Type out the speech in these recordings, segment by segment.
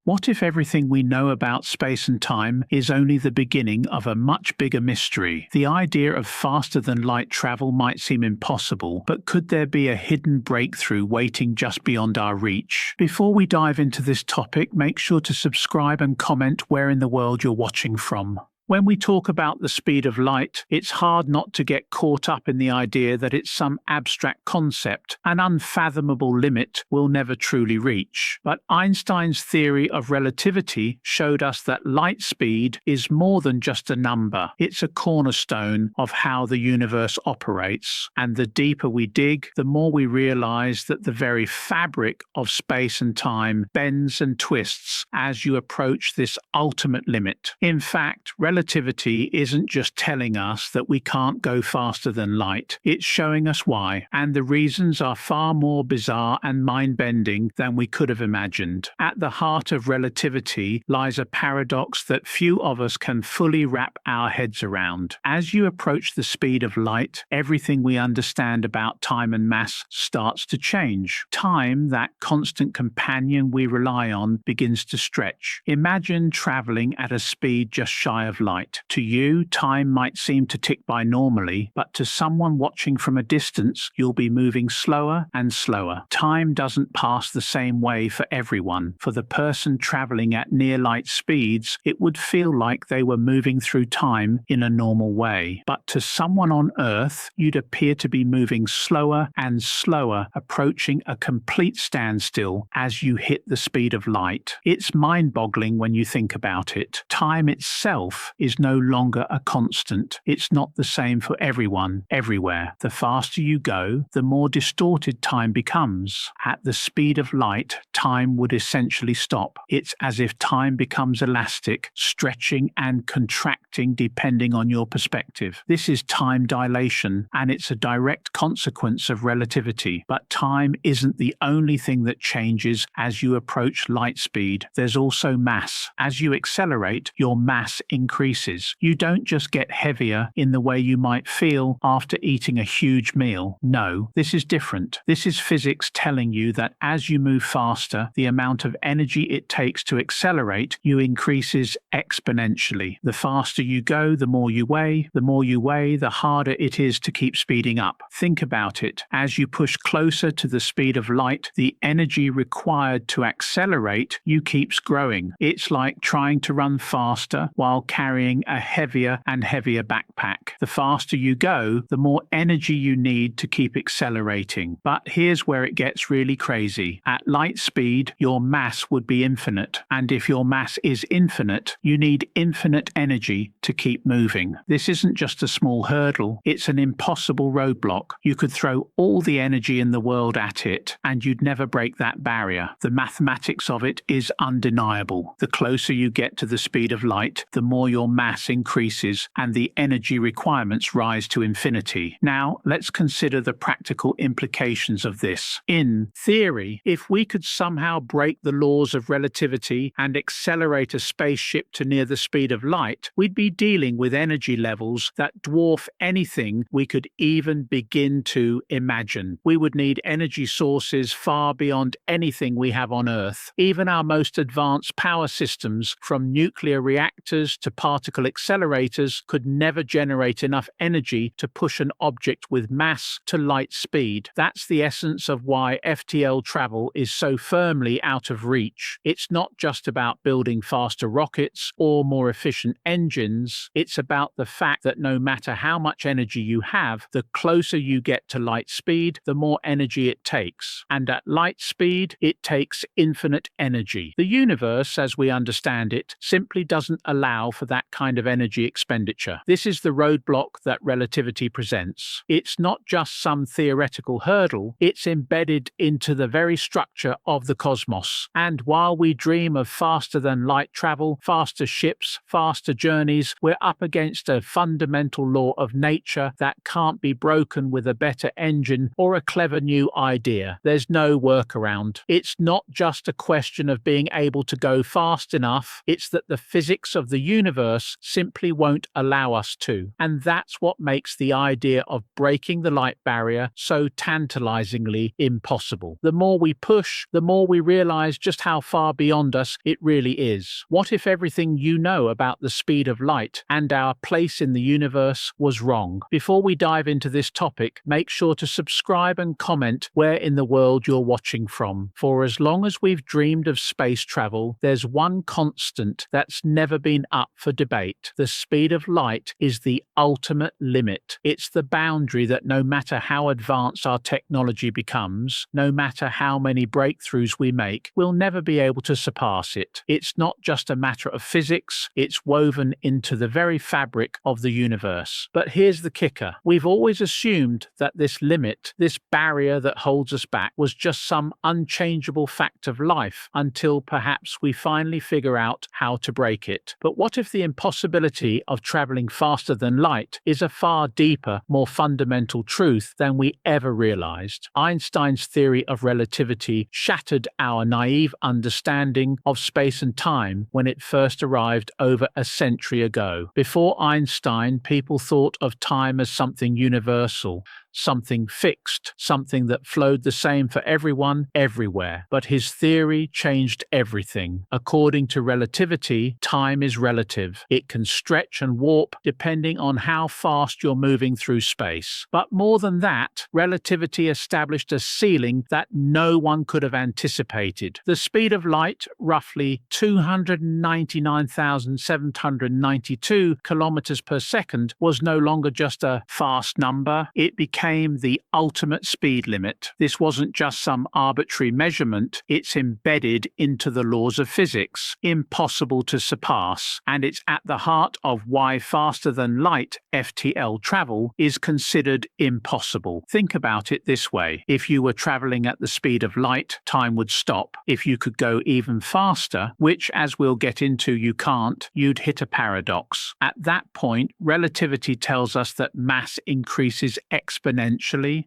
What if everything we know about space and time is only the beginning of a much bigger mystery? The idea of faster-than-light travel might seem impossible, but could there be a hidden breakthrough waiting just beyond our reach? Before we dive into this topic, make sure to subscribe and comment where in the world you're watching from. When we talk about the speed of light, it's hard not to get caught up in the idea that it's some abstract concept, an unfathomable limit we'll never truly reach. But Einstein's theory of relativity showed us that light speed is more than just a number. It's a cornerstone of how the universe operates. And the deeper we dig, the more we realize that the very fabric of space and time bends and twists as you approach this ultimate limit. In fact, relativity isn't just telling us that we can't go faster than light, it's showing us why, and the reasons are far more bizarre and mind-bending than we could have imagined. At the heart of relativity lies a paradox that few of us can fully wrap our heads around. As you approach the speed of light, everything we understand about time and mass starts to change. Time, that constant companion we rely on, begins to stretch. Imagine traveling at a speed just shy of light. To you, time might seem to tick by normally, but to someone watching from a distance, you'll be moving slower and slower. Time doesn't pass the same way for everyone. For the person traveling at near light speeds, it would feel like they were moving through time in a normal way. But to someone on Earth, you'd appear to be moving slower and slower, approaching a complete standstill as you hit the speed of light. It's mind-boggling when you think about it. Time itself is no longer a constant. It's not the same for everyone, everywhere. The faster you go, the more distorted time becomes. At the speed of light, time would essentially stop. It's as if time becomes elastic, stretching and contracting depending on your perspective. This is time dilation, and it's a direct consequence of relativity. But time isn't the only thing that changes as you approach light speed. There's also mass. As you accelerate, your mass increases. You don't just get heavier in the way you might feel after eating a huge meal. No, this is different. This is physics telling you that as you move faster, the amount of energy it takes to accelerate you increases exponentially. The faster you go, the more you weigh. The more you weigh, the harder it is to keep speeding up. Think about it. As you push closer to the speed of light, the energy required to accelerate you keeps growing. It's like trying to run faster while carrying a heavier and heavier backpack. The faster you go, the more energy you need to keep accelerating. But here's where it gets really crazy. At light speed, your mass would be infinite. And if your mass is infinite, you need infinite energy to keep moving. This isn't just a small hurdle, it's an impossible roadblock. You could throw all the energy in the world at it, and you'd never break that barrier. The mathematics of it is undeniable. The closer you get to the speed of light, the more your mass increases and the energy requirements rise to infinity. Now, let's consider the practical implications of this. In theory, if we could somehow break the laws of relativity and accelerate a spaceship to near the speed of light, we'd be dealing with energy levels that dwarf anything we could even begin to imagine. We would need energy sources far beyond anything we have on Earth. Even our most advanced power systems, from nuclear reactors to particle accelerators, could never generate enough energy to push an object with mass to light speed. That's the essence of why FTL travel is so firmly out of reach. It's not just about building faster rockets or more efficient engines. It's about the fact that no matter how much energy you have, the closer you get to light speed, the more energy it takes. And at light speed, it takes infinite energy. The universe, as we understand it, simply doesn't allow for that kind of energy expenditure. This is the roadblock that relativity presents. It's not just some theoretical hurdle, it's embedded into the very structure of the cosmos. And while we dream of faster than light travel, faster ships, faster journeys, we're up against a fundamental law of nature that can't be broken with a better engine or a clever new idea. There's no workaround. It's not just a question of being able to go fast enough, it's that the physics of the universe universe simply won't allow us to. And that's what makes the idea of breaking the light barrier so tantalizingly impossible. The more we push, the more we realize just how far beyond us it really is. What if everything you know about the speed of light and our place in the universe was wrong? Before we dive into this topic, make sure to subscribe and comment where in the world you're watching from. For as long as we've dreamed of space travel, there's one constant that's never been up for debate. The speed of light is the ultimate limit. It's the boundary that no matter how advanced our technology becomes, no matter how many breakthroughs we make, we'll never be able to surpass it. It's not just a matter of physics, it's woven into the very fabric of the universe. But here's the kicker. We've always assumed that this limit, this barrier that holds us back, was just some unchangeable fact of life until perhaps we finally figure out how to break it. But what if the impossibility of traveling faster than light is a far deeper, more fundamental truth than we ever realized? Einstein's theory of relativity shattered our naive understanding of space and time when it first arrived over a century ago. Before Einstein, people thought of time as something universal, something fixed, something that flowed the same for everyone, everywhere. But his theory changed everything. According to relativity, time is relative. It can stretch and warp depending on how fast you're moving through space. But more than that, relativity established a ceiling that no one could have anticipated. The speed of light, roughly 299,792 kilometers per second, was no longer just a fast number. It became the ultimate speed limit. This wasn't just some arbitrary measurement, it's embedded into the laws of physics, impossible to surpass, and it's at the heart of why faster than light FTL travel is considered impossible. Think about it this way. If you were traveling at the speed of light, time would stop. If you could go even faster, which as we'll get into you can't, you'd hit a paradox. At that point, relativity tells us that mass increases exponentially,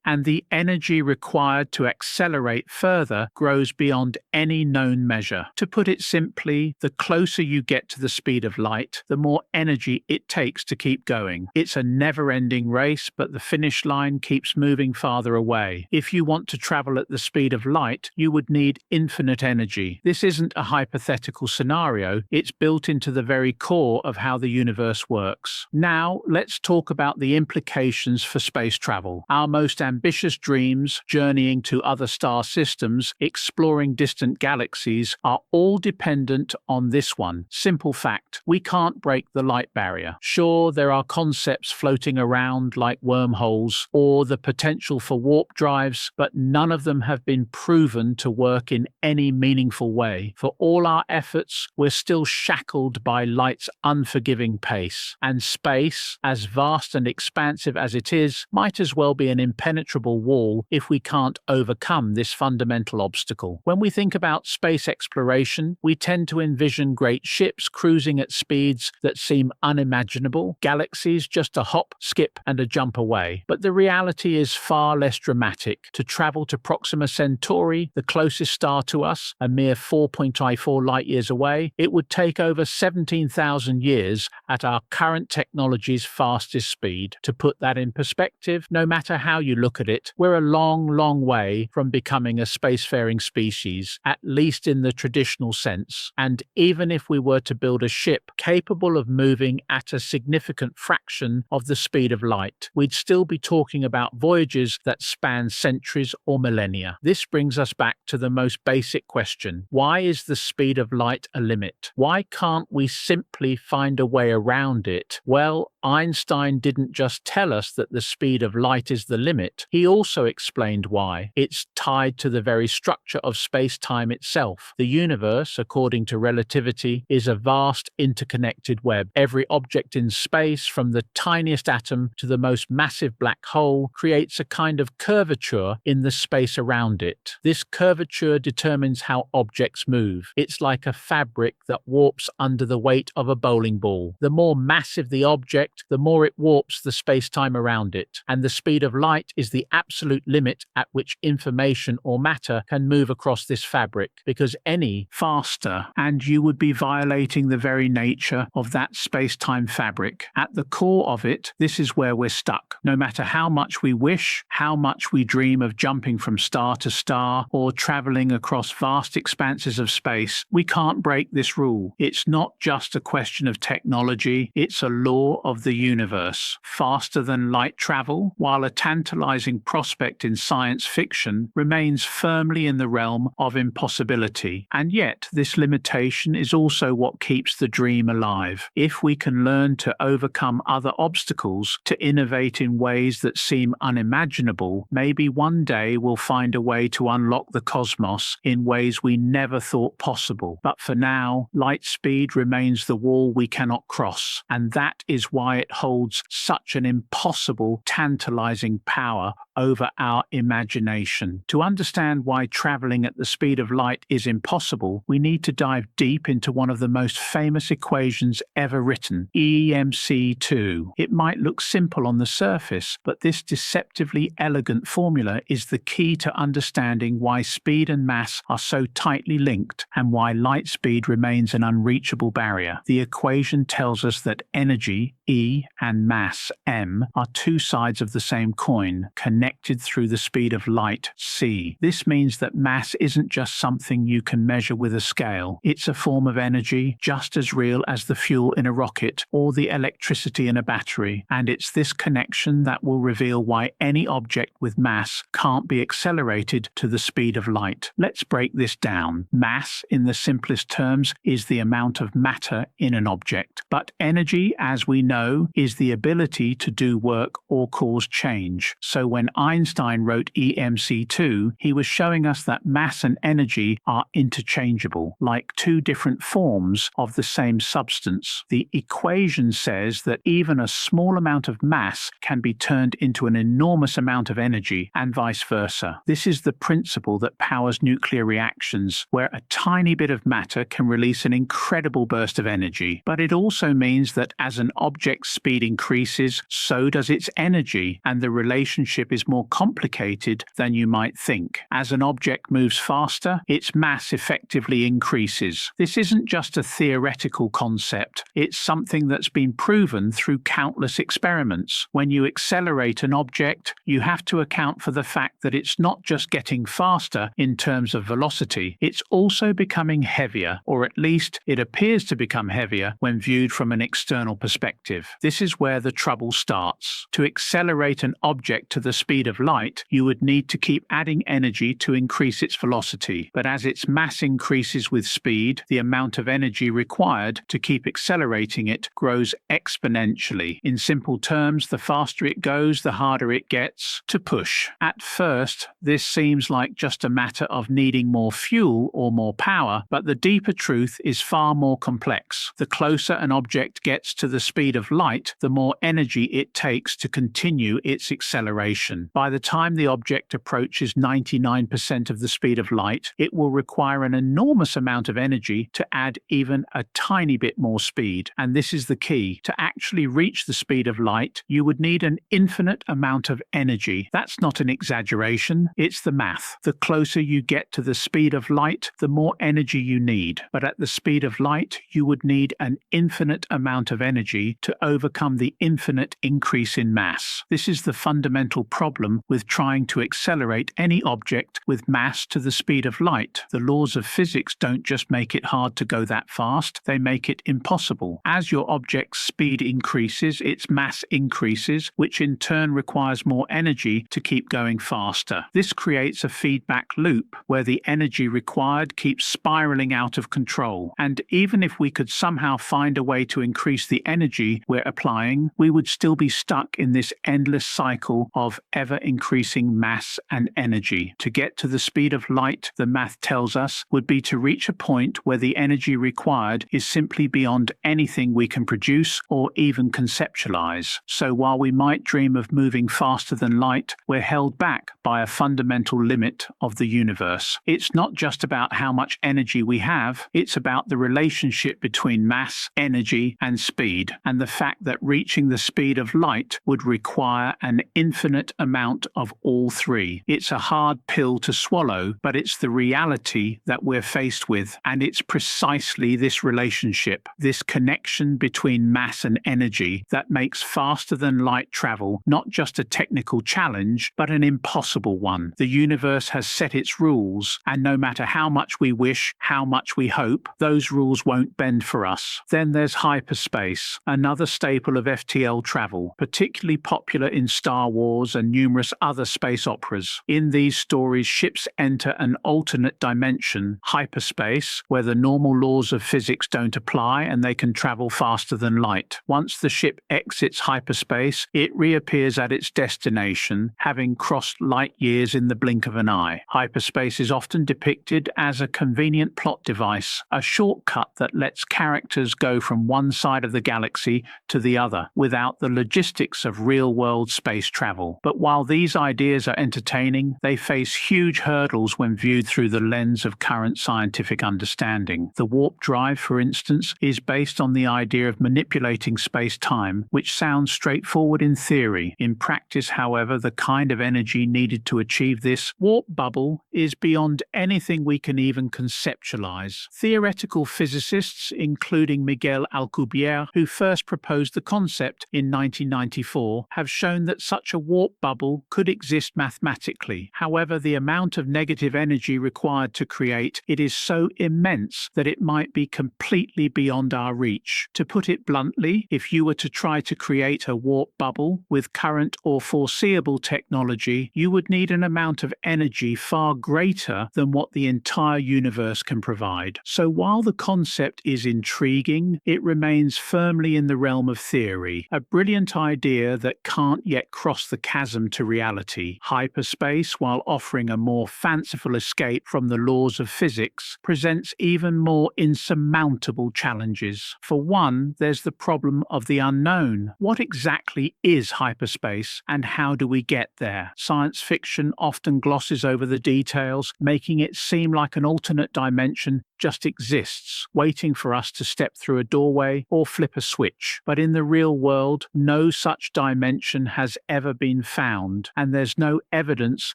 and the energy required to accelerate further grows beyond any known measure. To put it simply, the closer you get to the speed of light, the more energy it takes to keep going. It's a never-ending race, but the finish line keeps moving farther away. If you want to travel at the speed of light, you would need infinite energy. This isn't a hypothetical scenario, it's built into the very core of how the universe works. Now, let's talk about the implications for space travel. Our most ambitious dreams, journeying to other star systems, exploring distant galaxies, are all dependent on this one simple fact: we can't break the light barrier. Sure, there are concepts floating around like wormholes or the potential for warp drives, but none of them have been proven to work in any meaningful way. For all our efforts, we're still shackled by light's unforgiving pace, and space, as vast and expansive as it is, might as well be an impenetrable wall if we can't overcome this fundamental obstacle. When we think about space exploration, we tend to envision great ships cruising at speeds that seem unimaginable, galaxies just a hop, skip, and a jump away. But the reality is far less dramatic. To travel to Proxima Centauri, the closest star to us, a mere 4.54 light-years away, it would take over 17,000 years at our current technology's fastest speed. To put that in perspective, no matter how you look at it, we're a long, long way from becoming a spacefaring species, at least in the traditional sense. And even if we were to build a ship capable of moving at a significant fraction of the speed of light, we'd still be talking about voyages that span centuries or millennia. This brings us back to the most basic question: why is the speed of light a limit? Why can't we simply find a way around it? Well, Einstein didn't just tell us that the speed of light is the limit, he also explained why. It's tied to the very structure of space-time itself. The universe, according to relativity, is a vast interconnected web. Every object in space, from the tiniest atom to the most massive black hole, creates a kind of curvature in the space around it. This curvature determines how objects move. It's like a fabric that warps under the weight of a bowling ball. The more massive the object, object, the more it warps the space-time around it. And the speed of light is the absolute limit at which information or matter can move across this fabric, because any faster and you would be violating the very nature of that space-time fabric. At the core of it, this is where we're stuck. No matter how much we wish, how much we dream of jumping from star to star or traveling across vast expanses of space, we can't break this rule. It's not just a question of technology, it's a law of the universe. Faster than light travel, while a tantalizing prospect in science fiction, remains firmly in the realm of impossibility. And yet, this limitation is also what keeps the dream alive. If we can learn to overcome other obstacles, to innovate in ways that seem unimaginable, maybe one day we'll find a way to unlock the cosmos in ways we never thought possible. But for now, light speed remains the wall we cannot cross, and that is why it holds such an impossible, tantalizing power over our imagination. To understand why traveling at the speed of light is impossible, we need to dive deep into one of the most famous equations ever written, EMC2. It might look simple on the surface, but this deceptively elegant formula is the key to understanding why speed and mass are so tightly linked and why light speed remains an unreachable barrier. The equation tells us that energy, E, and mass, M, are two sides of the same coin, connected through the speed of light, C. This means that mass isn't just something you can measure with a scale. It's a form of energy just as real as the fuel in a rocket or the electricity in a battery, and it's this connection that will reveal why any object with mass can't be accelerated to the speed of light. Let's break this down. Mass, in the simplest terms, is the amount of matter in an object, but energy, as we know, is the ability to do work or cause change. So when Einstein wrote EMC2, he was showing us that mass and energy are interchangeable, like two different forms of the same substance. The equation says that even a small amount of mass can be turned into an enormous amount of energy, and vice versa. This is the principle that powers nuclear reactions, where a tiny bit of matter can release an incredible burst of energy. But it also means that as an object's speed increases, so does its energy, and the relationship is more complicated than you might think. As an object moves faster, its mass effectively increases. This isn't just a theoretical concept, it's something that's been proven through countless experiments. When you accelerate an object, you have to account for the fact that it's not just getting faster in terms of velocity, it's also becoming heavier, or at least it appears to become heavier when viewed from an external perspective. This is where the trouble starts. To accelerate an object to the speed of light, you would need to keep adding energy to increase its velocity. But as its mass increases with speed, the amount of energy required to keep accelerating it grows exponentially. In simple terms, the faster it goes, the harder it gets to push. At first, this seems like just a matter of needing more fuel or more power, but the deeper truth is far more complex. The closer an object gets to the speed of light, the more energy it takes to continue its acceleration. By the time the object approaches 99% of the speed of light, it will require an enormous amount of energy to add even a tiny bit more speed. And this is the key. To actually reach the speed of light, you would need an infinite amount of energy. That's not an exaggeration, it's the math. The closer you get to the speed of light, the more energy you need. But at the speed of light, you would need an infinite amount of energy to overcome the infinite increase in mass. This is the fundamental problem with trying to accelerate any object with mass to the speed of light. The laws of physics don't just make it hard to go that fast, they make it impossible. As your object's speed increases, its mass increases, which in turn requires more energy to keep going faster. This creates a feedback loop where the energy required keeps spiraling out of control. And even if we could somehow find a way to increase the energy we're applying, we would still be stuck in this endless cycle of ever-increasing mass and energy. To get to the speed of light, the math tells us, would be to reach a point where the energy required is simply beyond anything we can produce or even conceptualize. So while we might dream of moving faster than light, we're held back by a fundamental limit of the universe. It's not just about how much energy we have, it's about the relationship between mass, energy, and speed, and the fact that reaching the speed of light would require an infinite amount of all three. It's a hard pill to swallow, but it's the reality that we're faced with, and it's precisely this relationship, this connection between mass and energy, that makes faster than light travel not just a technical challenge, but an impossible one. The universe has set its rules, and no matter how much we wish, how much we hope, those rules won't bend for us. Then there's hyperspace, another staple of FTL travel, particularly popular in Star Wars and numerous other space operas. In these stories, ships enter an alternate dimension, hyperspace, where the normal laws of physics don't apply and they can travel faster than light. Once the ship exits hyperspace, it reappears at its destination, having crossed light years in the blink of an eye. Hyperspace is often depicted as a convenient plot device, a shortcut that lets characters go from one side of the galaxy to the other without the logistics of real-world space travel. But while these ideas are entertaining, they face huge hurdles when viewed through the lens of current scientific understanding. The warp drive, for instance, is based on the idea of manipulating space-time, which sounds straightforward in theory. In practice, however, the kind of energy needed to achieve this warp bubble is beyond anything we can even conceptualize. Theoretical physicists, including Miguel Alcubierre, who first proposed the concept in 1994, have shown that such a warp bubble could exist mathematically. However, the amount of negative energy required to create it is so immense that it might be completely beyond our reach. To put it bluntly, if you were to try to create a warp bubble with current or foreseeable technology, you would need an amount of energy far greater than what the entire universe can provide. So while the concept is intriguing, it remains firmly in the realm of theory, a brilliant idea that can't yet cross the chasm to reality. Hyperspace, while offering a more fanciful escape from the laws of physics, presents even more insurmountable challenges. For one, there's the problem of the unknown. What exactly is hyperspace, and how do we get there? Science fiction often glosses over the details, making it seem like an alternate dimension just exists, waiting for us to step through a doorway or flip a switch. But in the real world, no such dimension has ever been found, and there's no evidence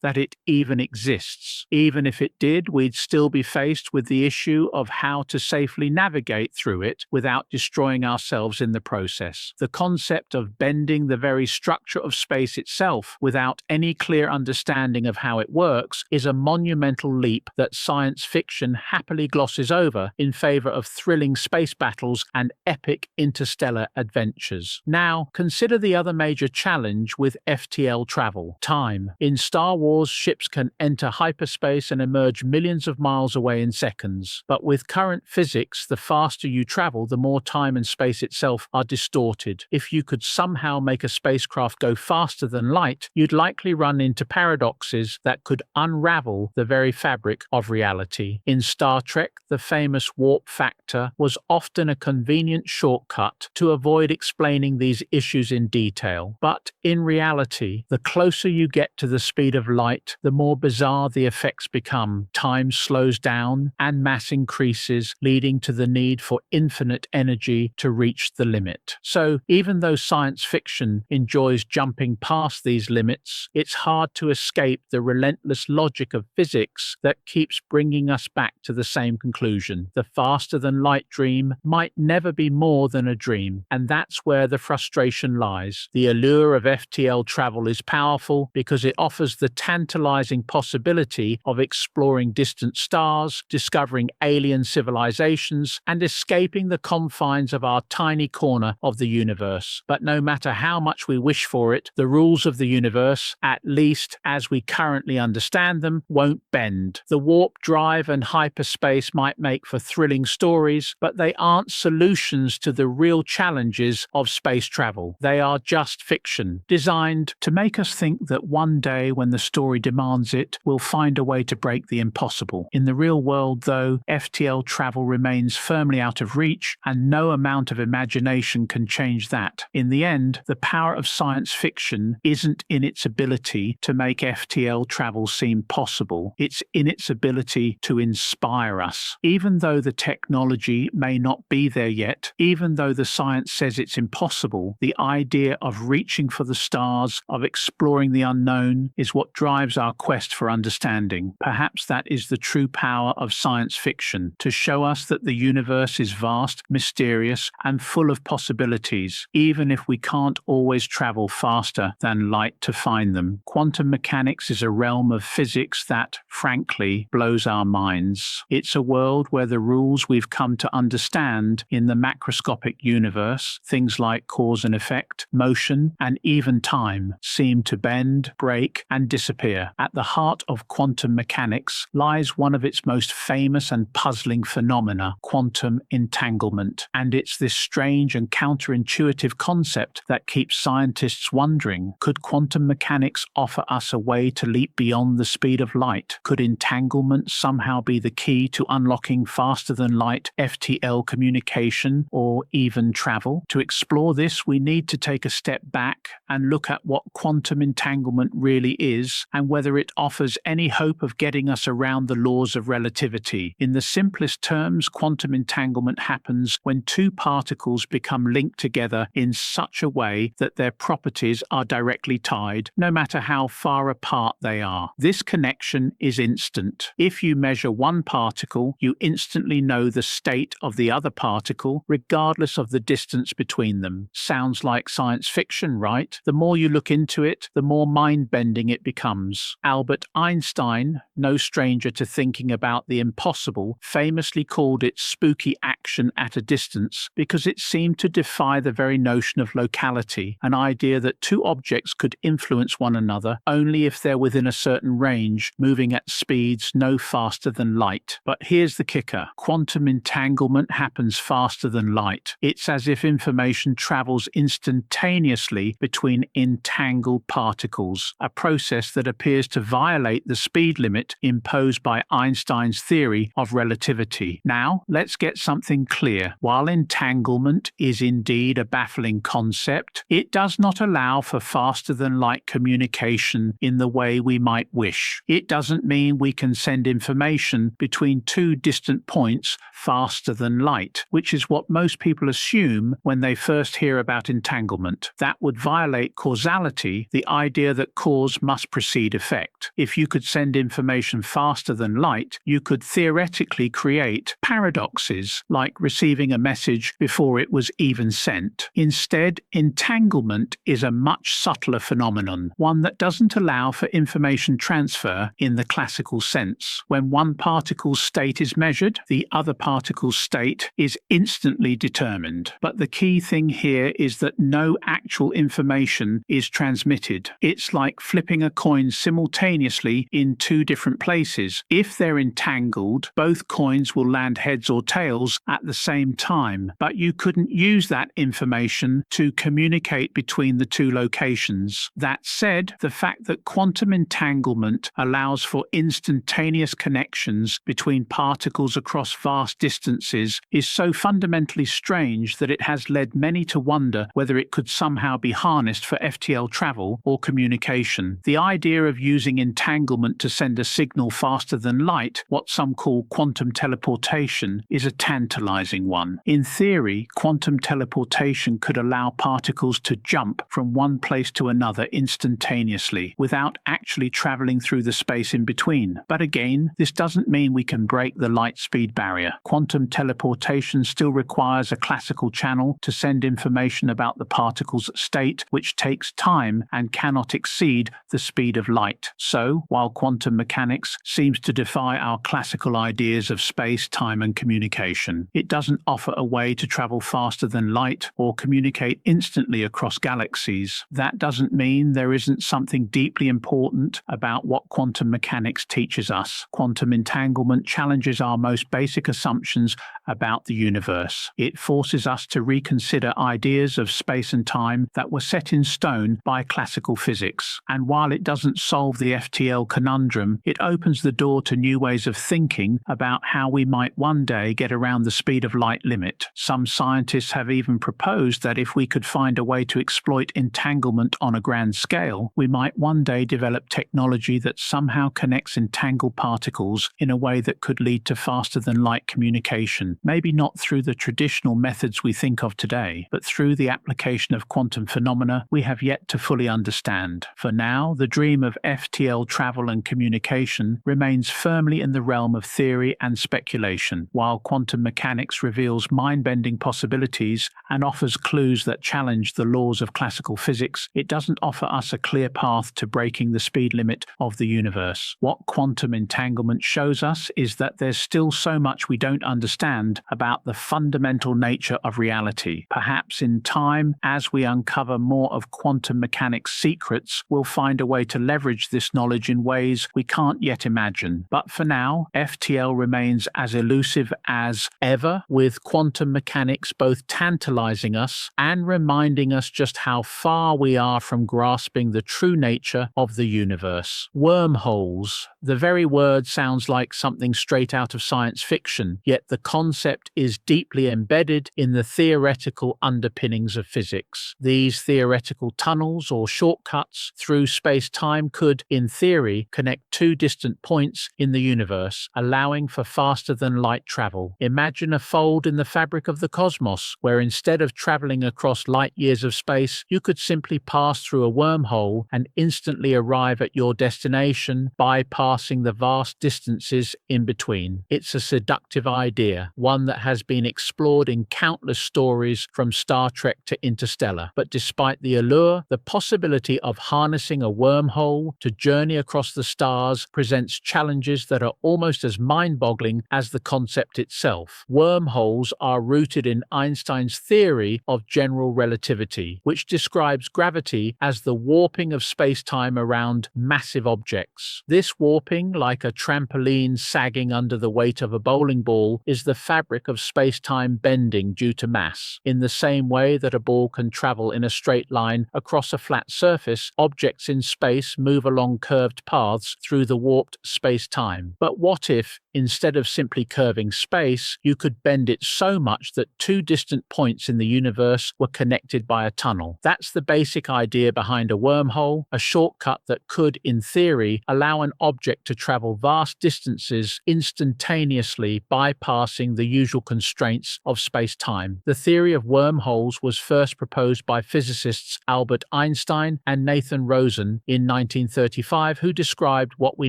that it even exists. Even if it did, we'd still be faced with the issue of how to safely navigate through it without destroying ourselves in the process. The concept of bending the very structure of space itself without any clear understanding of how it works is a monumental leap that science fiction happily glosses over in favor of thrilling space battles and epic interstellar adventures. Now, consider the other major challenge with FTL travel: time. In Star Wars, ships can enter hyperspace and emerge millions of miles away in seconds. But with current physics, the faster you travel, the more time and space itself are distorted. If you could somehow make a spacecraft go faster than light, you'd likely run into paradoxes that could unravel the very fabric of reality. In Star Trek, the famous warp factor was often a convenient shortcut to avoid explaining these issues in detail. But in reality, the closer you get to the speed of light, the more bizarre the effects become. Time slows down and mass increases, leading to the need for infinite energy to reach the limit. So even though science fiction enjoys jumping past these limits, it's hard to escape the relentless logic of physics that keeps bringing us back to the same conclusion. The faster-than-light dream might never be more than a dream, and that's where the frustration lies. The allure of FTL travel is powerful because it offers the tantalizing possibility of exploring distant stars, discovering alien civilizations, and escaping the confines of our tiny corner of the universe. But no matter how much we wish for it, the rules of the universe, at least as we currently understand them, won't bend. The warp drive and hyperspace might might make for thrilling stories, but they aren't solutions to the real challenges of space travel. They are just fiction, designed to make us think that one day when the story demands it, we'll find a way to break the impossible. In the real world, though, FTL travel remains firmly out of reach, and no amount of imagination can change that. In the end, the power of science fiction isn't in its ability to make FTL travel seem possible. It's in its ability to inspire us. Even though the technology may not be there yet, even though the science says it's impossible, the idea of reaching for the stars, of exploring the unknown, is what drives our quest for understanding. Perhaps that is the true power of science fiction, to show us that the universe is vast, mysterious, and full of possibilities, even if we can't always travel faster than light to find them. Quantum mechanics is a realm of physics that, frankly, blows our minds. It's a world where the rules we've come to understand in the macroscopic universe, things like cause and effect, motion, and even time, seem to bend, break, and disappear. At the heart of quantum mechanics lies one of its most famous and puzzling phenomena, quantum entanglement. And it's this strange and counterintuitive concept that keeps scientists wondering, could quantum mechanics offer us a way to leap beyond the speed of light? Could entanglement somehow be the key to unlocking faster than light FTL communication or even travel? To explore this, we need to take a step back and look at what quantum entanglement really is and whether it offers any hope of getting us around the laws of relativity. In the simplest terms, quantum entanglement happens when two particles become linked together in such a way that their properties are directly tied, no matter how far apart they are. This connection is instant. If you measure one particle, you instantly know the state of the other particle, regardless of the distance between them. Sounds like science fiction, right? The more you look into it, the more mind-bending it becomes. Albert Einstein, no stranger to thinking about the impossible, famously called it spooky action at a distance because it seemed to defy the very notion of locality, an idea that two objects could influence one another only if they're within a certain range, moving at speeds no faster than light. But here's the kicker. Quantum entanglement happens faster than light. It's as if information travels instantaneously between entangled particles, a process that appears to violate the speed limit imposed by Einstein's theory of relativity. Now, let's get something clear. While entanglement is indeed a baffling concept, it does not allow for faster than light communication in the way we might wish. It doesn't mean we can send information between two distant points faster than light, which is what most people assume when they first hear about entanglement. That would violate causality, the idea that cause must precede effect. If you could send information faster than light, you could theoretically create paradoxes, like receiving a message before it was even sent. Instead, entanglement is a much subtler phenomenon, one that doesn't allow for information transfer in the classical sense. When one particle's state is measured, the other particle's state is instantly determined. But the key thing here is that no actual information is transmitted. It's like flipping a coin simultaneously in two different places. If they're entangled, both coins will land heads or tails at the same time, but you couldn't use that information to communicate between the two locations. That said, the fact that quantum entanglement allows for instantaneous connections between particles across vast distances is so fundamentally strange that it has led many to wonder whether it could somehow be harnessed for FTL travel or communication. The idea of using entanglement to send a signal faster than light, what some call quantum teleportation, is a tantalizing one. In theory, quantum teleportation could allow particles to jump from one place to another instantaneously, without actually traveling through the space in between. But again, this doesn't mean we can break the light speed barrier. Quantum teleportation still requires a classical channel to send information about the particle's state, which takes time and cannot exceed the speed of light. So, while quantum mechanics seems to defy our classical ideas of space, time, and communication, it doesn't offer a way to travel faster than light or communicate instantly across galaxies. That doesn't mean there isn't something deeply important about what quantum mechanics teaches us. Quantum entanglement challenges challenges our most basic assumptions about the universe. It forces us to reconsider ideas of space and time that were set in stone by classical physics. And while it doesn't solve the FTL conundrum, it opens the door to new ways of thinking about how we might one day get around the speed of light limit. Some scientists have even proposed that if we could find a way to exploit entanglement on a grand scale, we might one day develop technology that somehow connects entangled particles in a way that could lead to faster than light communication, maybe not through the traditional methods we think of today, but through the application of quantum phenomena we have yet to fully understand. For now, the dream of FTL travel and communication remains firmly in the realm of theory and speculation. While quantum mechanics reveals mind-bending possibilities and offers clues that challenge the laws of classical physics, it doesn't offer us a clear path to breaking the speed limit of the universe. What quantum entanglement shows us is that there's still so much we don't understand about the fundamental nature of reality. Perhaps in time, as we uncover more of quantum mechanics' secrets, we'll find a way to leverage this knowledge in ways we can't yet imagine. But for now, FTL remains as elusive as ever, with quantum mechanics both tantalizing us and reminding us just how far we are from grasping the true nature of the universe. Wormholes. The very word sounds like something straight out of science fiction, yet the concept is deeply embedded in the theoretical underpinnings of physics. These theoretical tunnels or shortcuts through space-time could, in theory, connect two distant points in the universe, allowing for faster-than-light travel. Imagine a fold in the fabric of the cosmos, where instead of traveling across light years of space, you could simply pass through a wormhole and instantly arrive at your destination, bypassing the vast distances in between. It's a seductive idea, one that has been explored in countless stories from Star Trek to Interstellar. But despite the allure, the possibility of harnessing a wormhole to journey across the stars presents challenges that are almost as mind-boggling as the concept itself. Wormholes are rooted in Einstein's theory of general relativity, which describes gravity as the warping of space-time around massive objects. This warping, like a trampoline sagging under the weight of a bowling ball, is the fabric of space-time bending due to mass. In the same way that a ball can travel in a straight line across a flat surface, objects in space move along curved paths through the warped space-time. But what if, instead of simply curving space, you could bend it so much that two distant points in the universe were connected by a tunnel? That's the basic idea behind a wormhole, a shortcut that could, in theory, allow an object to travel vast distances instantaneously, bypassing the usual constraints of space-time. The theory of wormholes was first proposed by physicists Albert Einstein and Nathan Rosen in 1935, who described what we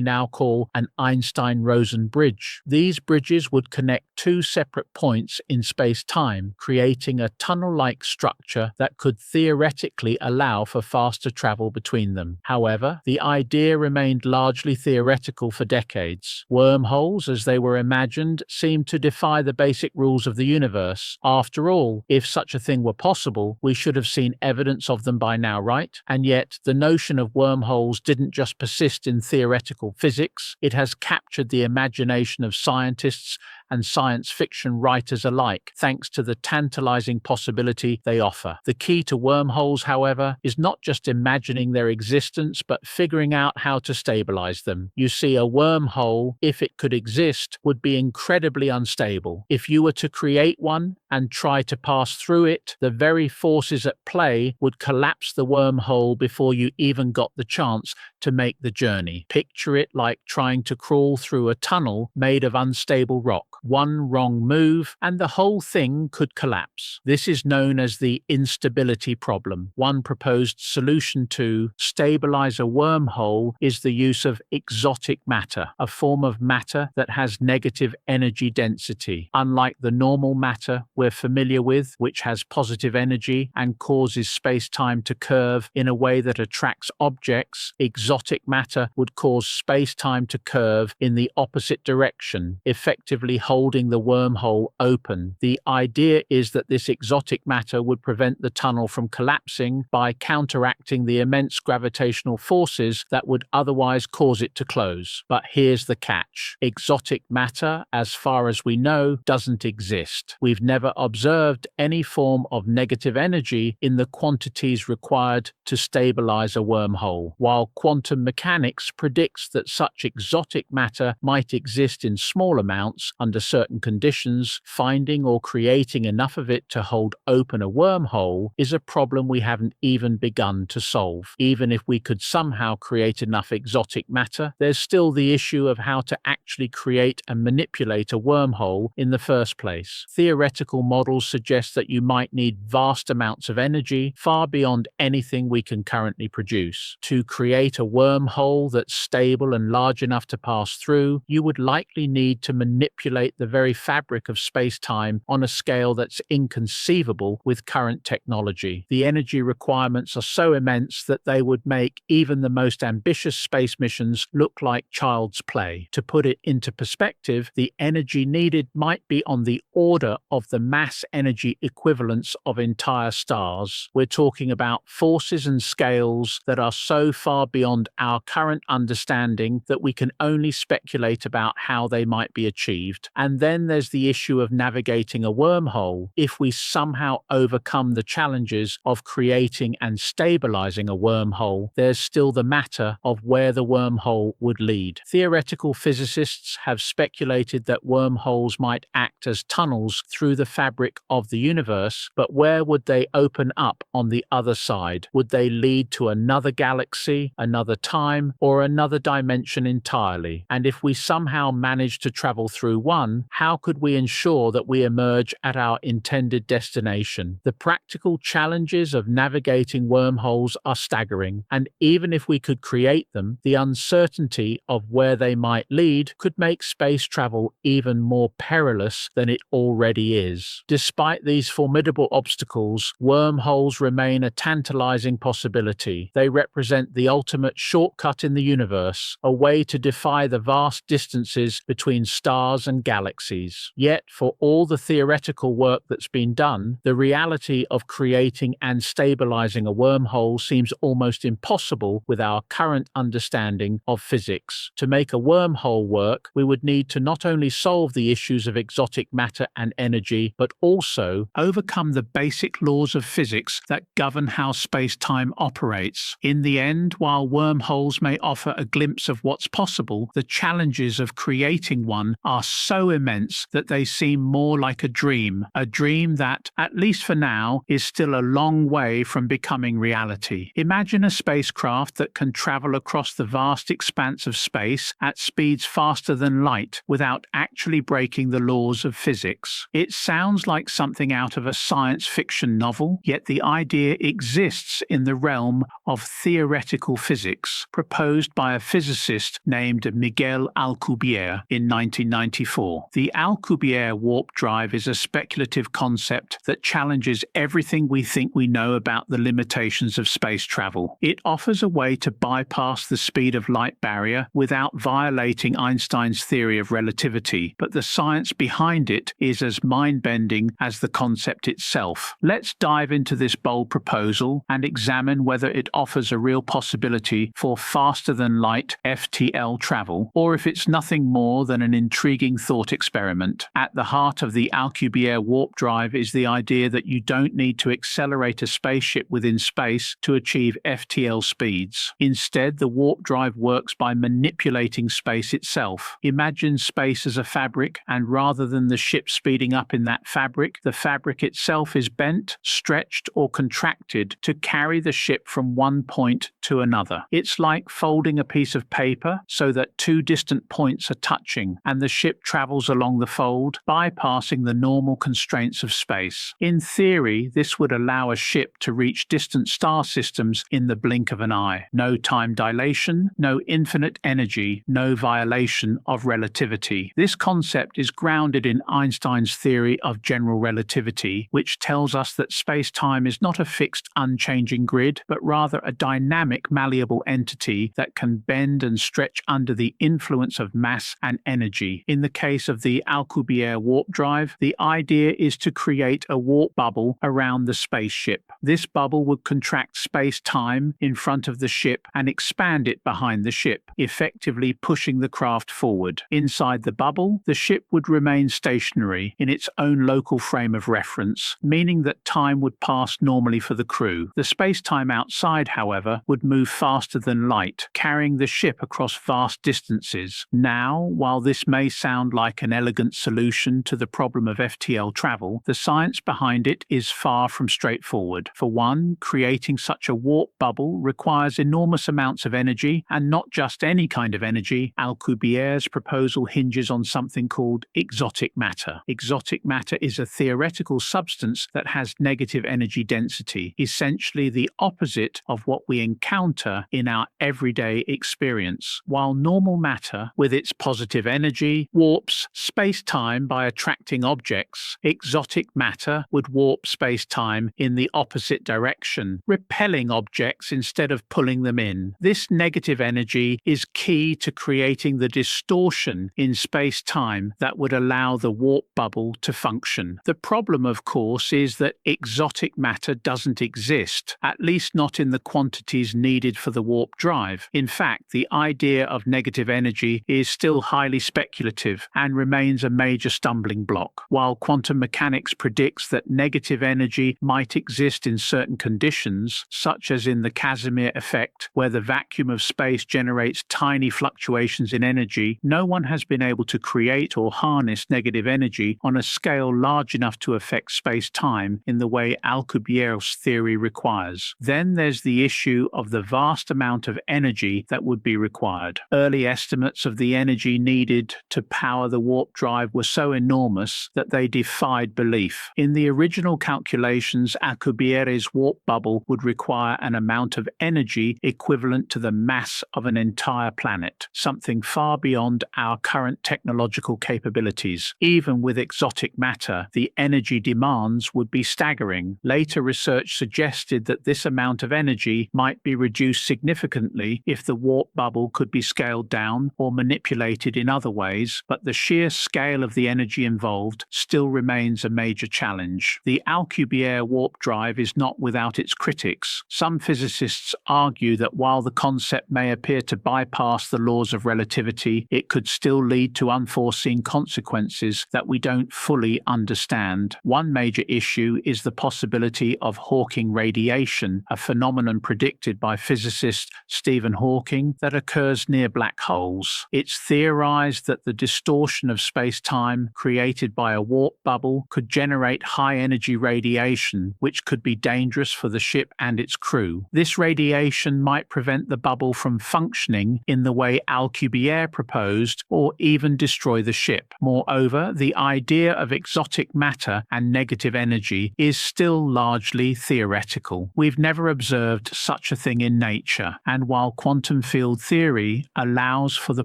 now call an Einstein-Rosen bridge. These bridges would connect two separate points in space-time, creating a tunnel-like structure that could theoretically allow for faster travel between them. However, the idea remained largely theoretical for decades. Wormholes, as they were imagined, seemed to defy the basic rules of the universe. After all, if such a thing were possible, we should have seen evidence of them by now, right? And yet, the notion of wormholes didn't just persist in theoretical physics. It has captured the imagination of scientists and science fiction writers alike, thanks to the tantalizing possibility they offer. The key to wormholes, however, is not just imagining their existence, but figuring out how to stabilize them. You see, a wormhole, if it could exist, would be incredibly unstable. If you were to create one and try to pass through it, the very forces at play would collapse the wormhole before you even got the chance to make the journey. Picture it like trying to crawl through a tunnel made of unstable rock. One wrong move and the whole thing could collapse. This is known as the instability problem. One proposed solution to stabilize a wormhole is the use of exotic matter, a form of matter that has negative energy density. Unlike the normal matter we're familiar with, which has positive energy and causes space-time to curve in a way that attracts objects, exotic matter would cause space-time to curve in the opposite direction, effectively holding holding the wormhole open. The idea is that this exotic matter would prevent the tunnel from collapsing by counteracting the immense gravitational forces that would otherwise cause it to close. But here's the catch. Exotic matter, as far as we know, doesn't exist. We've never observed any form of negative energy in the quantities required to stabilize a wormhole. While quantum mechanics predicts that such exotic matter might exist in small amounts under certain conditions, finding or creating enough of it to hold open a wormhole is a problem we haven't even begun to solve. Even if we could somehow create enough exotic matter, there's still the issue of how to actually create and manipulate a wormhole in the first place. Theoretical models suggest that you might need vast amounts of energy, far beyond anything we can currently produce. To create a wormhole that's stable and large enough to pass through, you would likely need to manipulate the very fabric of space-time on a scale that's inconceivable with current technology. The energy requirements are so immense that they would make even the most ambitious space missions look like child's play. To put it into perspective, the energy needed might be on the order of the mass energy equivalents of entire stars. We're talking about forces and scales that are so far beyond our current understanding that we can only speculate about how they might be achieved. And then there's the issue of navigating a wormhole. If we somehow overcome the challenges of creating and stabilizing a wormhole, there's still the matter of where the wormhole would lead. Theoretical physicists have speculated that wormholes might act as tunnels through the fabric of the universe, but where would they open up on the other side? Would they lead to another galaxy, another time, or another dimension entirely? And if we somehow manage to travel through one, how could we ensure that we emerge at our intended destination? The practical challenges of navigating wormholes are staggering, and even if we could create them, the uncertainty of where they might lead could make space travel even more perilous than it already is. Despite these formidable obstacles, wormholes remain a tantalizing possibility. They represent the ultimate shortcut in the universe, a way to defy the vast distances between stars and galaxies. Yet, for all the theoretical work that's been done, the reality of creating and stabilizing a wormhole seems almost impossible with our current understanding of physics. To make a wormhole work, we would need to not only solve the issues of exotic matter and energy, but also overcome the basic laws of physics that govern how space-time operates. In the end, while wormholes may offer a glimpse of what's possible, the challenges of creating one are so immense that they seem more like a dream that, at least for now, is still a long way from becoming reality. Imagine a spacecraft that can travel across the vast expanse of space at speeds faster than light without actually breaking the laws of physics. It sounds like something out of a science fiction novel, yet the idea exists in the realm of theoretical physics, proposed by a physicist named Miguel Alcubierre in 1994. The Alcubierre warp drive is a speculative concept that challenges everything we think we know about the limitations of space travel. It offers a way to bypass the speed of light barrier without violating Einstein's theory of relativity, but the science behind it is as mind-bending as the concept itself. Let's dive into this bold proposal and examine whether it offers a real possibility for faster-than-light FTL travel, or if it's nothing more than an intriguing thought experiment. At the heart of the Alcubierre warp drive is the idea that you don't need to accelerate a spaceship within space to achieve FTL speeds. Instead, the warp drive works by manipulating space itself. Imagine space as a fabric, and rather than the ship speeding up in that fabric, the fabric itself is bent, stretched, or contracted to carry the ship from one point to another. It's like folding a piece of paper so that two distant points are touching, and the ship travels along the fold, bypassing the normal constraints of space. In theory, this would allow a ship to reach distant star systems in the blink of an eye. No time dilation, no infinite energy, no violation of relativity. This concept is grounded in Einstein's theory of general relativity, which tells us that space-time is not a fixed, unchanging grid, but rather a dynamic, malleable entity that can bend and stretch under the influence of mass and energy. In the case case of the Alcubierre warp drive, the idea is to create a warp bubble around the spaceship. This bubble would contract space-time in front of the ship and expand it behind the ship, effectively pushing the craft forward. Inside the bubble, the ship would remain stationary in its own local frame of reference, meaning that time would pass normally for the crew. The space-time outside, however, would move faster than light, carrying the ship across vast distances. Now, while this may sound like an elegant solution to the problem of FTL travel, the science behind it is far from straightforward. For one, creating such a warp bubble requires enormous amounts of energy, and not just any kind of energy. Alcubierre's proposal hinges on something called exotic matter. Exotic matter is a theoretical substance that has negative energy density, essentially the opposite of what we encounter in our everyday experience. While normal matter, with its positive energy, warps space-time by attracting objects, exotic matter would warp space-time in the opposite direction, repelling objects instead of pulling them in. This negative energy is key to creating the distortion in space-time that would allow the warp bubble to function. The problem, of course, is that exotic matter doesn't exist, at least not in the quantities needed for the warp drive. In fact, the idea of negative energy is still highly speculative and remains a major stumbling block. While quantum mechanics predicts that negative energy might exist in certain conditions, such as in the Casimir effect, where the vacuum of space generates tiny fluctuations in energy, no one has been able to create or harness negative energy on a scale large enough to affect space-time in the way Alcubierre's theory requires. Then there's the issue of the vast amount of energy that would be required. Early estimates of the energy needed to power the warp drive were so enormous that they defied belief. In the original calculations, Alcubierre's warp bubble would require an amount of energy equivalent to the mass of an entire planet, something far beyond our current technological capabilities. Even with exotic matter, the energy demands would be staggering. Later research suggested that this amount of energy might be reduced significantly if the warp bubble could be scaled down or manipulated in other ways, but the sheer scale of the energy involved still remains a major challenge. The Alcubierre warp drive is not without its critics. Some physicists argue that while the concept may appear to bypass the laws of relativity, it could still lead to unforeseen consequences that we don't fully understand. One major issue is the possibility of Hawking radiation, a phenomenon predicted by physicist Stephen Hawking that occurs near black holes. It's theorized that the distortion of space-time created by a warp bubble could generate high-energy radiation, which could be dangerous for the ship and its crew. This radiation might prevent the bubble from functioning in the way Alcubierre proposed, or even destroy the ship. Moreover, the idea of exotic matter and negative energy is still largely theoretical. We've never observed such a thing in nature, and while quantum field theory allows for the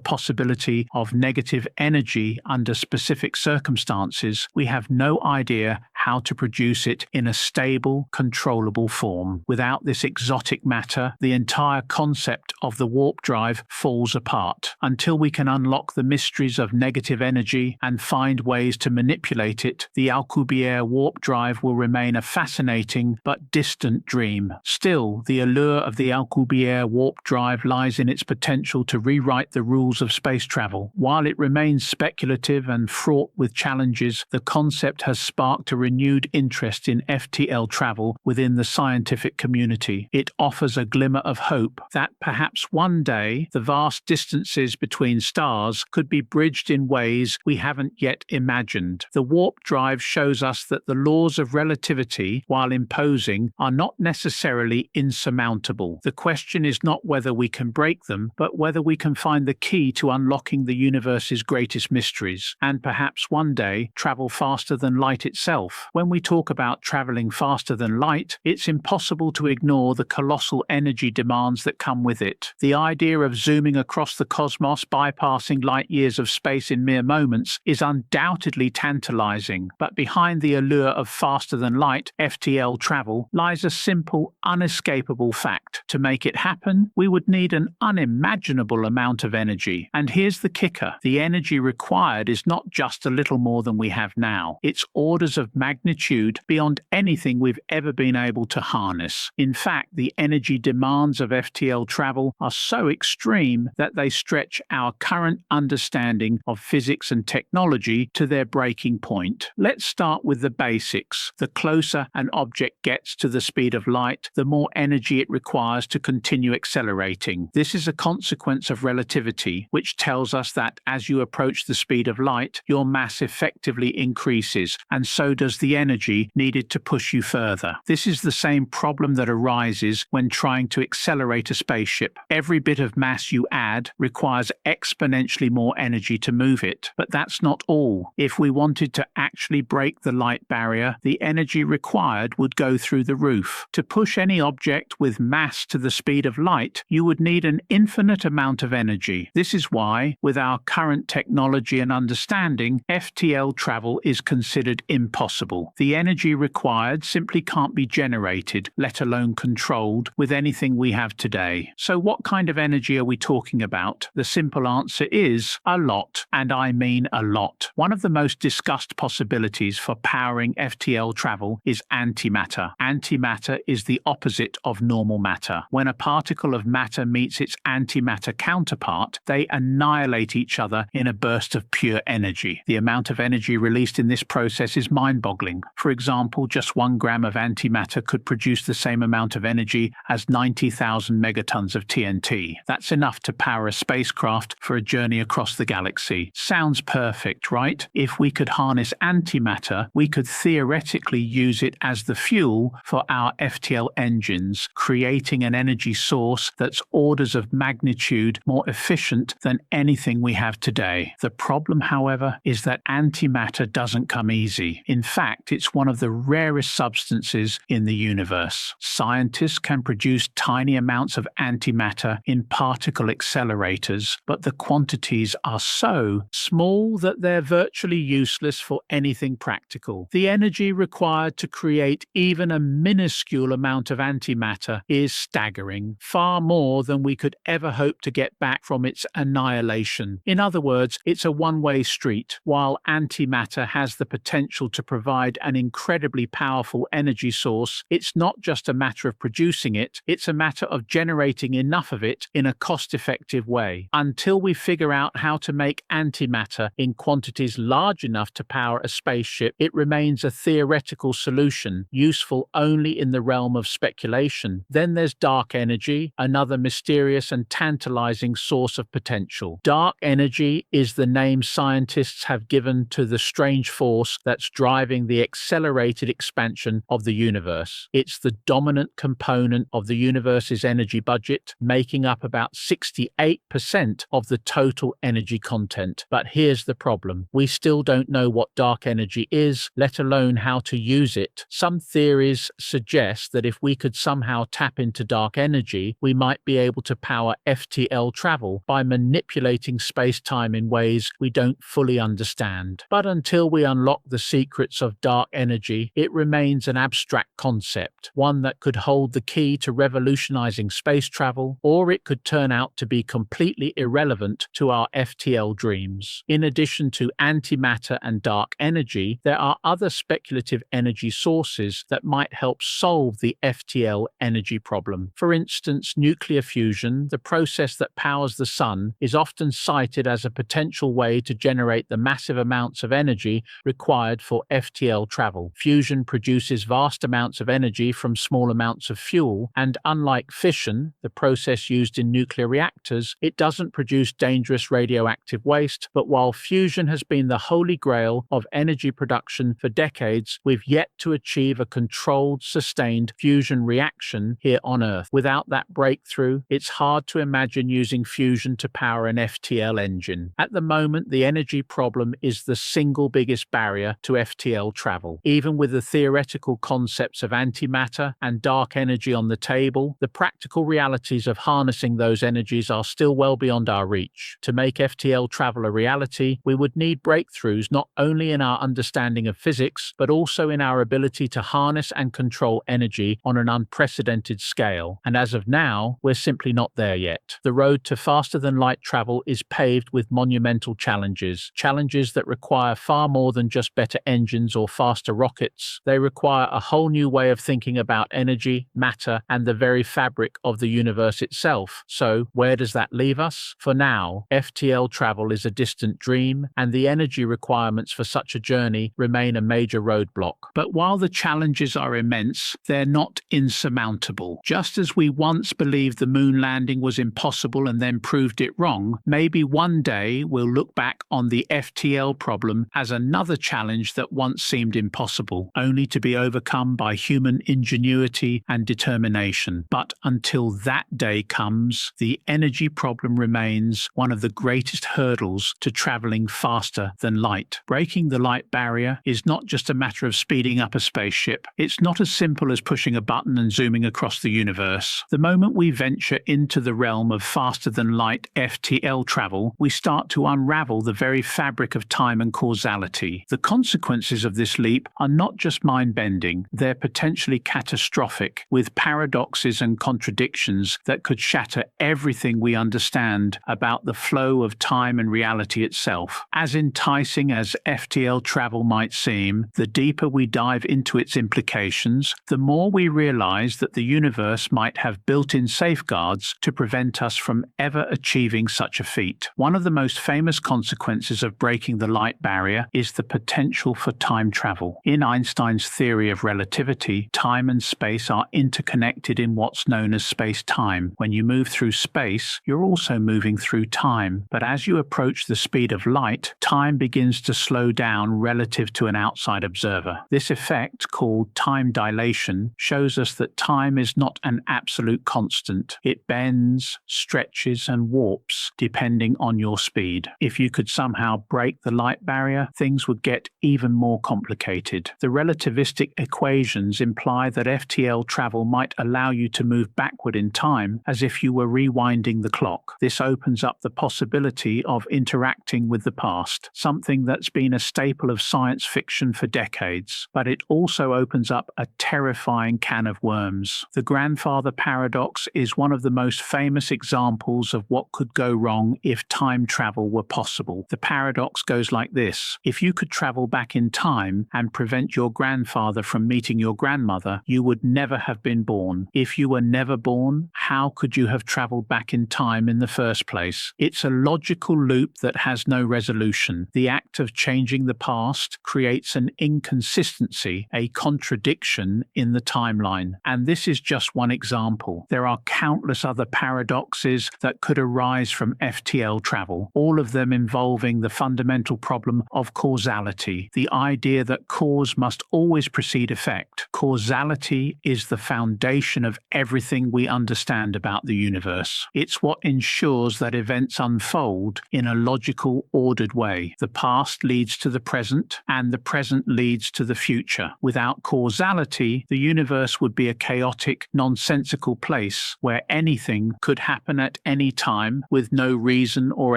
possibility of negative energy under specific circumstances, we have no idea how to produce it in a stable, controllable form. Without this exotic matter, the entire concept of the warp drive falls apart. Until we can unlock the mysteries of negative energy and find ways to manipulate it, the Alcubierre warp drive will remain a fascinating but distant dream. Still, the allure of the Alcubierre warp drive lies in its potential to rewrite the rules of space travel. While it remains speculative and fraught with challenges, the concept has sparked a renewed interest in FTL travel within the scientific community. It offers a glimmer of hope that perhaps one day the vast distances between stars could be bridged in ways we haven't yet imagined. The warp drive shows us that the laws of relativity, while imposing, are not necessarily insurmountable. The question is not whether we can break them, but whether we can find the key to unlocking the universe's greatest mysteries, and perhaps one day travel faster than light itself. itself. When we talk about traveling faster than light, it's impossible to ignore the colossal energy demands that come with it. The idea of zooming across the cosmos, bypassing light years of space in mere moments, is undoubtedly tantalizing, but behind the allure of faster than light FTL travel lies a simple, unescapable fact. To make it happen, we would need an unimaginable amount of energy. And here's the kicker: the energy required is not just a little more than we have now. It's orders of magnitude beyond anything we've ever been able to harness. In fact, the energy demands of FTL travel are so extreme that they stretch our current understanding of physics and technology to their breaking point. Let's start with the basics. The closer an object gets to the speed of light, the more energy it requires to continue accelerating. This is a consequence of relativity, which tells us that as you approach the speed of light, your mass effectively increases, and so does the energy needed to push you further. This is the same problem that arises when trying to accelerate a spaceship. Every bit of mass you add requires exponentially more energy to move it. But that's not all. If we wanted to actually break the light barrier, the energy required would go through the roof. To push any object with mass to the speed of light, you would need an infinite amount of energy. This is why, with our current technology and understanding, FTL travel is considered impossible. The energy required simply can't be generated, let alone controlled, with anything we have today. So what kind of energy are we talking about? The simple answer is a lot, and I mean a lot. One of the most discussed possibilities for powering FTL travel is antimatter. Antimatter is the opposite of normal matter. When a particle of matter meets its antimatter counterpart, they annihilate each other in a burst of pure energy. The amount of energy released in this process is mind-boggling. For example, just 1 gram of antimatter could produce the same amount of energy as 90,000 megatons of TNT. That's enough to power a spacecraft for a journey across the galaxy. Sounds perfect, right? If we could harness antimatter, we could theoretically use it as the fuel for our FTL engines, creating an energy source that's orders of magnitude more efficient than anything we have today. The problem, however, is that antimatter doesn't come easy. In fact, it's one of the rarest substances in the universe. Scientists can produce tiny amounts of antimatter in particle accelerators, but the quantities are so small that they're virtually useless for anything practical. The energy required to create even a minuscule amount of antimatter is staggering, far more than we could ever hope to get back from its annihilation. In other words, it's a one-way street. While antimatter has the potential to provide an incredibly powerful energy source, it's not just a matter of producing it, it's a matter of generating enough of it in a cost-effective way. Until we figure out how to make antimatter in quantities large enough to power a spaceship, it remains a theoretical solution, useful only in the realm of speculation. Then there's dark energy, another mysterious and tantalizing source of potential. Dark energy is the name scientists have given to the strange force that's driving the accelerated expansion of the universe. It's the dominant component of the universe's energy budget, making up about 68% of the total energy content. But here's the problem. We still don't know what dark energy is, let alone how to use it. Some theories suggest that if we could somehow tap into dark energy, we might be able to power FTL travel by manipulating space-time in ways we don't fully understand. But until we unlock the secrets of dark energy, it remains an abstract concept, one that could hold the key to revolutionizing space travel, or it could turn out to be completely irrelevant to our FTL dreams. In addition to antimatter and dark energy, there are other speculative energy sources that might help solve the FTL energy problem. For instance, nuclear fusion, the process that powers the sun, is often cited as a potential way to generate the massive amounts of energy required for FTL travel. Fusion produces vast amounts of energy from small amounts of fuel, and unlike fission, the process used in nuclear reactors, it doesn't produce dangerous radioactive waste. But while fusion has been the holy grail of energy production for decades, we've yet to achieve a controlled, sustained fusion reaction here on Earth. Without that breakthrough, it's hard to imagine using fusion to power an FTL engine. At the moment, the energy problem is the single biggest barrier to FTL FTL travel. Even with the theoretical concepts of antimatter and dark energy on the table, the practical realities of harnessing those energies are still well beyond our reach. To make FTL travel a reality, we would need breakthroughs not only in our understanding of physics, but also in our ability to harness and control energy on an unprecedented scale. And as of now, we're simply not there yet. The road to faster-than-light travel is paved with monumental challenges that require far more than just better engines or faster rockets. They require a whole new way of thinking about energy, matter, and the very fabric of the universe itself. So, where does that leave us? For now, FTL travel is a distant dream, and the energy requirements for such a journey remain a major roadblock. But while the challenges are immense, they're not insurmountable. Just as we once believed the moon landing was impossible and then proved it wrong, maybe one day we'll look back on the FTL problem as another challenge that once seemed impossible, only to be overcome by human ingenuity and determination. But until that day comes, the energy problem remains one of the greatest hurdles to traveling faster than light. Breaking the light barrier is not just a matter of speeding up a spaceship. It's not as simple as pushing a button and zooming across the universe. The moment we venture into the realm of faster than light FTL travel, we start to unravel the very fabric of time and causality. The consequences of this leap are not just mind-bending, they're potentially catastrophic, with paradoxes and contradictions that could shatter everything we understand about the flow of time and reality itself. As enticing as FTL travel might seem, the deeper we dive into its implications, the more we realize that the universe might have built-in safeguards to prevent us from ever achieving such a feat. One of the most famous consequences of breaking the light barrier is the potential for time travel. In Einstein's theory of relativity, time and space are interconnected in what's known as space-time. When you move through space, you're also moving through time. But as you approach the speed of light, time begins to slow down relative to an outside observer. This effect, called time dilation, shows us that time is not an absolute constant. It bends, stretches, and warps depending on your speed. If you could somehow break the light barrier, things would get even more complicated. The relativistic equations imply that FTL travel might allow you to move backward in time as if you were rewinding the clock. This opens up the possibility of interacting with the past, something that's been a staple of science fiction for decades. But it also opens up a terrifying can of worms. The grandfather paradox is one of the most famous examples of what could go wrong if time travel were possible. The paradox goes like this: if you could travel back in time and prevent your grandfather from meeting your grandmother, you would never have been born. If you were never born, how could you have traveled back in time in the first place? It's a logical loop that has no resolution. The act of changing the past creates an inconsistency, a contradiction in the timeline. And this is just one example. There are countless other paradoxes that could arise from FTL travel, all of them involving the fundamental problem of causality, the idea that cause must always precede effect. Causality is the foundation of everything we understand about the universe. It's what ensures that events unfold in a logical, ordered way. The past leads to the present, and the present leads to the future. Without causality, the universe would be a chaotic, nonsensical place where anything could happen at any time with no reason or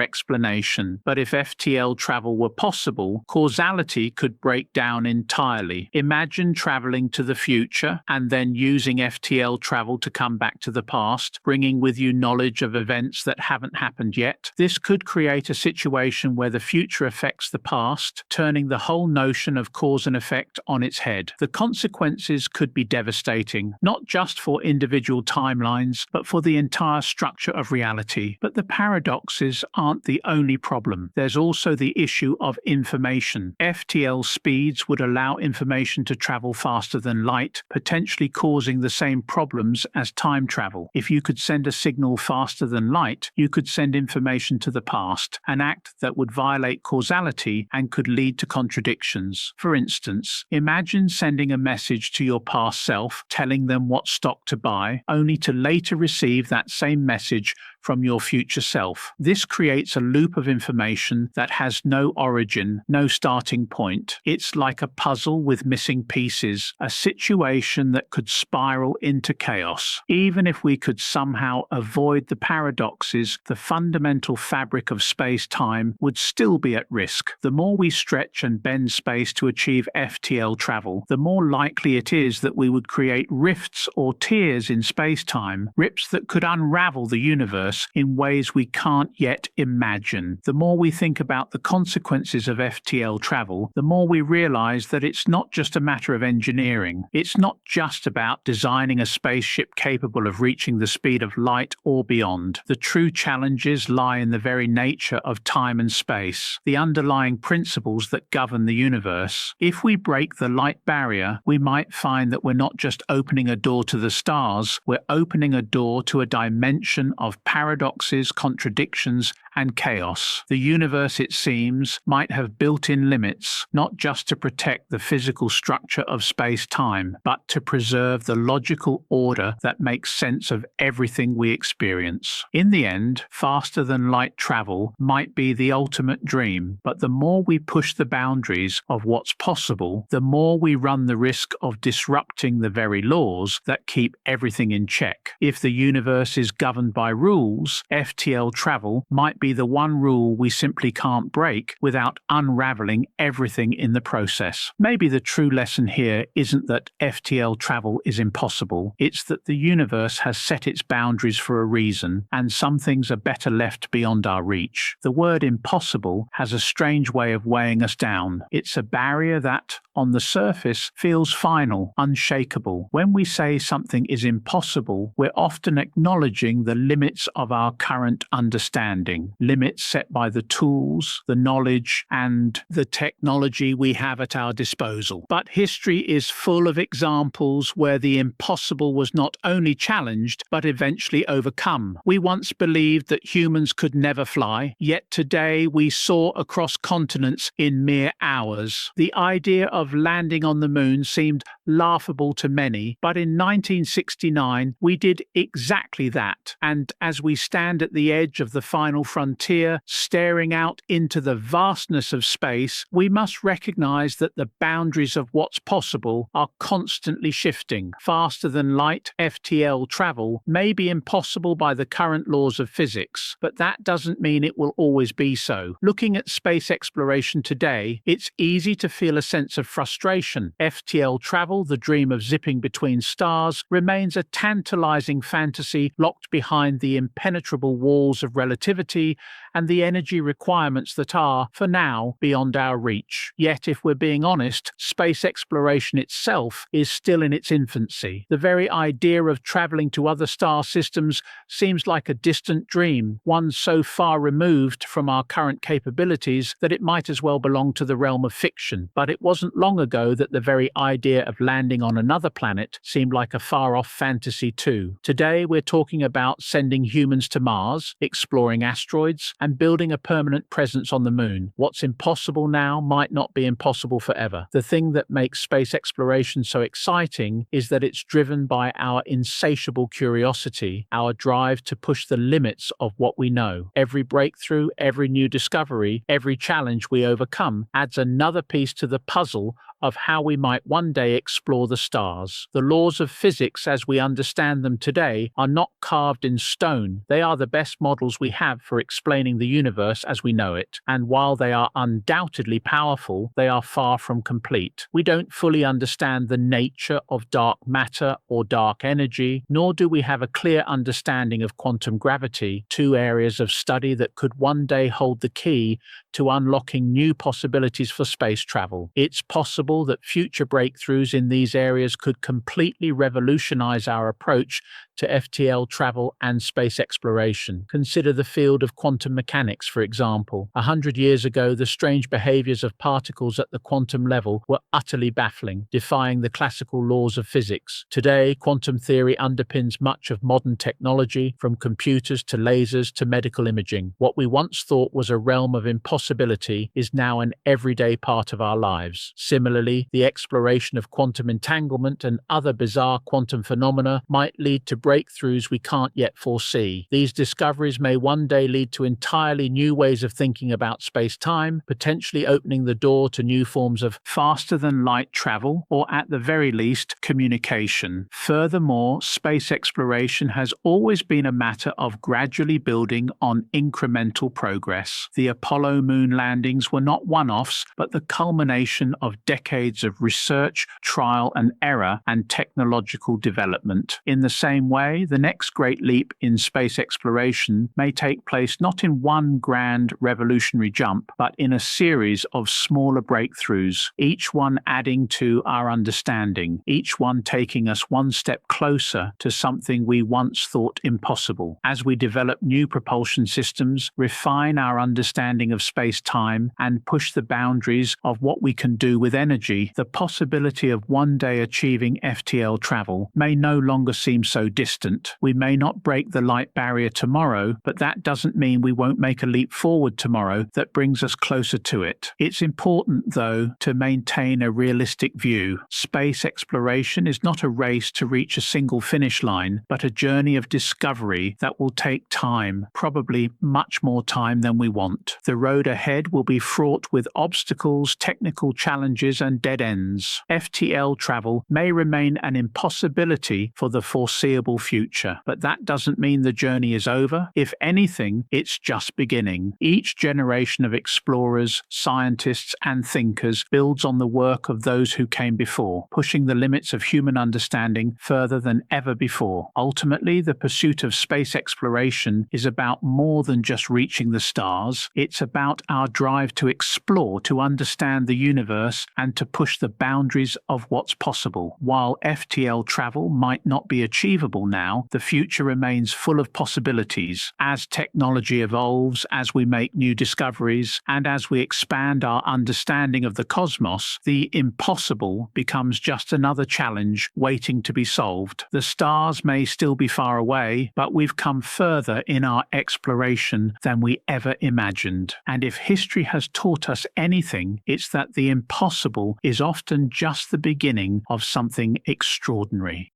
explanation. But if FTL travel were possible, causality could break down entirely. Imagine traveling to the future and then using FTL travel to come back to the past, bringing with you knowledge of events that haven't happened yet. This could create a situation where the future affects the past, turning the whole notion of cause and effect on its head. The consequences could be devastating, not just for individual timelines, but for the entire structure of reality. But the paradoxes aren't the only problem. There's also the issue of information. FTL speeds would allow information to travel faster than light, potentially causing the same problems as time travel. If you could send a signal faster than light, you could send information to the past, an act that would violate causality and could lead to contradictions. For instance, imagine sending a message to your past self telling them what stock to buy, only to later receive that same message from your future self. This creates a loop of information that has no origin, no starting point. It's like a puzzle with missing pieces, a situation that could spiral into chaos. Even if we could somehow avoid the paradoxes, the fundamental fabric of space-time would still be at risk. The more we stretch and bend space to achieve FTL travel, the more likely it is that we would create rifts or tears in space-time, rifts that could unravel the universe in ways we can't yet imagine. The more we think about the consequences of FTL travel, the more we realize that it's not just a matter of engineering. It's not just about designing a spaceship capable of reaching the speed of light or beyond. The true challenges lie in the very nature of time and space, the underlying principles that govern the universe. If we break the light barrier, we might find that we're not just opening a door to the stars, we're opening a door to a dimension of paradoxes, contradictions, and chaos. The universe, it seems, might have built-in limits, not just to protect the physical structure of space-time, but to preserve the logical order that makes sense of everything we experience. In the end, faster-than-light travel might be the ultimate dream, but the more we push the boundaries of what's possible, the more we run the risk of disrupting the very laws that keep everything in check. If the universe is governed by rules, FTL travel might be the one rule we simply can't break without unraveling everything in the process. Maybe the true lesson here isn't that FTL travel is impossible, it's that the universe has set its boundaries for a reason, and some things are better left beyond our reach. The word impossible has a strange way of weighing us down. It's a barrier that, on the surface, feels final, unshakable. When we say something is impossible, we're often acknowledging the limits of our current understanding, limits set by the tools, the knowledge, and the technology we have at our disposal. But history is full of examples where the impossible was not only challenged, but eventually overcome. We once believed that humans could never fly, yet today we soar across continents in mere hours. The idea of landing on the moon seemed laughable to many, but in 1969 we did exactly that. And as we stand at the edge of the final frontier, staring out into the vastness of space, we must recognize that the boundaries of what's possible are constantly shifting. Faster than light FTL travel may be impossible by the current laws of physics, but that doesn't mean it will always be so. Looking at space exploration today, it's easy to feel a sense of frustration. FTL travel, the dream of zipping between stars, remains a tantalizing fantasy locked behind the impenetrable walls of relativity and the energy requirements that are, for now, beyond our reach. Yet, if we're being honest, space exploration itself is still in its infancy. The very idea of traveling to other star systems seems like a distant dream, one so far removed from our current capabilities that it might as well belong to the realm of fiction. But it wasn't long ago that the very idea of landing on another planet seemed like a far-off fantasy too. Today, we're talking about sending humans to Mars, exploring asteroids, and building a permanent presence on the moon. What's impossible now might not be impossible forever. The thing that makes space exploration so exciting is that it's driven by our insatiable curiosity, our drive to push the limits of what we know. Every breakthrough, every new discovery, every challenge we overcome adds another piece to the puzzle of how we might one day explore the stars. The laws of physics as we understand them today are not carved in stone. They are the best models we have for explaining the universe as we know it. And while they are undoubtedly powerful, they are far from complete. We don't fully understand the nature of dark matter or dark energy, nor do we have a clear understanding of quantum gravity, two areas of study that could one day hold the key to unlocking new possibilities for space travel. It's possible that future breakthroughs in these areas could completely revolutionize our approach to FTL travel and space exploration. Consider the field of quantum mechanics, for example. 100 years ago, the strange behaviors of particles at the quantum level were utterly baffling, defying the classical laws of physics. Today, quantum theory underpins much of modern technology, from computers to lasers to medical imaging. What we once thought was a realm of impossibility is now an everyday part of our lives. Similarly, Similarly, the exploration of quantum entanglement and other bizarre quantum phenomena might lead to breakthroughs we can't yet foresee. These discoveries may one day lead to entirely new ways of thinking about space-time, potentially opening the door to new forms of faster-than-light travel, or at the very least, communication. Furthermore, space exploration has always been a matter of gradually building on incremental progress. The Apollo moon landings were not one-offs, but the culmination of decades of research, trial and error, and technological development. In the same way, the next great leap in space exploration may take place not in one grand revolutionary jump, but in a series of smaller breakthroughs, each one adding to our understanding, each one taking us one step closer to something we once thought impossible. As we develop new propulsion systems, refine our understanding of space-time, and push the boundaries of what we can do with energy, the possibility of one day achieving FTL travel may no longer seem so distant. We may not break the light barrier tomorrow, but that doesn't mean we won't make a leap forward tomorrow that brings us closer to it. It's important, though, to maintain a realistic view. Space exploration is not a race to reach a single finish line, but a journey of discovery that will take time, probably much more time than we want. The road ahead will be fraught with obstacles, technical challenges, and dead ends. FTL travel may remain an impossibility for the foreseeable future, but that doesn't mean the journey is over. If anything, it's just beginning. Each generation of explorers, scientists, and thinkers builds on the work of those who came before, pushing the limits of human understanding further than ever before. Ultimately, the pursuit of space exploration is about more than just reaching the stars. It's about our drive to explore, to understand the universe, and to push the boundaries of what's possible. While FTL travel might not be achievable now, the future remains full of possibilities. As technology evolves, as we make new discoveries, and as we expand our understanding of the cosmos, the impossible becomes just another challenge waiting to be solved. The stars may still be far away, but we've come further in our exploration than we ever imagined. And if history has taught us anything, it's that the impossible is often just the beginning of something extraordinary.